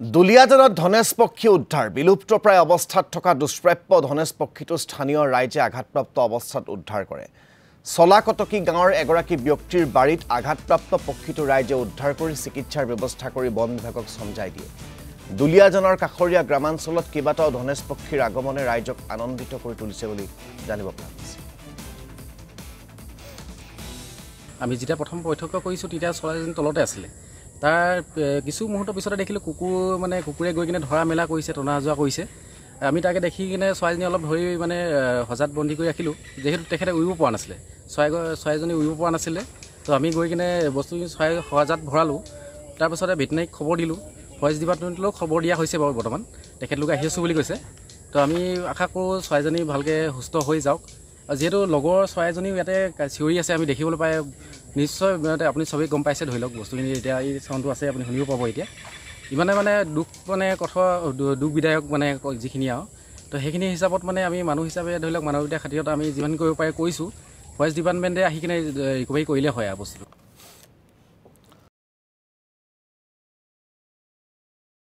দুলিয়াজানত ধনেশ পক্ষী উদ্ধাৰ বিলুপ্তপ্ৰায় অৱস্থাত থকা দুষ্প্ৰাপ্য ধনেশ পক্ষীটো স্থানীয় ৰাইজে আঘাতপ্ৰাপ্ত অৱস্থাত উদ্ধাৰ কৰে চলাকটকি গাঁৱৰ এগৰাকী ব্যক্তিৰ বাৰীত আঘাতপ্ৰাপ্ত পক্ষীটো ৰাইজে উদ্ধাৰ কৰি চিকিৎসাৰ ব্যৱস্থা কৰি বন বিভাগক সমজাই দিয়ে দুলিয়াজানৰ কাষৰীয়া গ্ৰামাঞ্চলত কেইবাটাও ধনেশ পক্ষীৰ আগমনে ৰাইজক আনন্দিত কৰি তুলিছে বুলি জানিব পৰা গৈছে আমি যেতিয়া প্ৰথম বৈঠক কৰিছো তেতিয়া চৰাইজনী তলতে আছিল তাৰ কিছু মুহূৰ্ত পিছতে দেখিলো কুকুৰে গৈ কিনে ধৰা মেলা কৰিছে টনা যোৱা কৰিছে আমি তাকে দেখি কিনে চৰাইজনী অলপ ধৰি হজাত বন্দী কৰি ৰাখিলো যেহেতু তেখেতে উৰিব পৰা নাছিলে চৰাইজনী উৰিব পৰা নাছিলে তো আমি গৈ কিনে বস্তুখিনি চৰাই হজাত ভৰালো তাৰ পিছতে ভেটেনাৰীক খবৰ দিলো ফৰেষ্ট ডিপাৰ্টমেণ্টলৈ খবৰ দিয়া হৈছে বাৰু বৰ্তমান তেখেতলোক আহি আছো বুলি কৈছে তো আমি আশা কৰোঁ চৰাইজনী ভালকৈ সুস্থ হৈ যাওক যেহেতু লগৰ চৰাইজনীও ইয়াতে চিঞৰি আছে আমি দেখিবলৈ পাই নিশ্চয় আপুনি সবেই গম পাইছে ধৰি লওক বস্তুখিনি এতিয়া এই চাউণ্ডটো আছে আপুনি শুনিব পাব এতিয়া ইমানে দুখ কথা দুখ বিদায়ক যিখিনি আৰু তো সেইখিনি হিচাপত আমি মানুহ হিচাপে ধৰি লওক মানৱীয়তাৰ খাতিৰত আমি যিমান কৰিব পাৰে কৰিছোঁ ফৰেষ্ট ডিপাৰ্টমেণ্টে আহি কিনে ৰিকভাৰী কৰিলে হয় আৰু বস্তুটো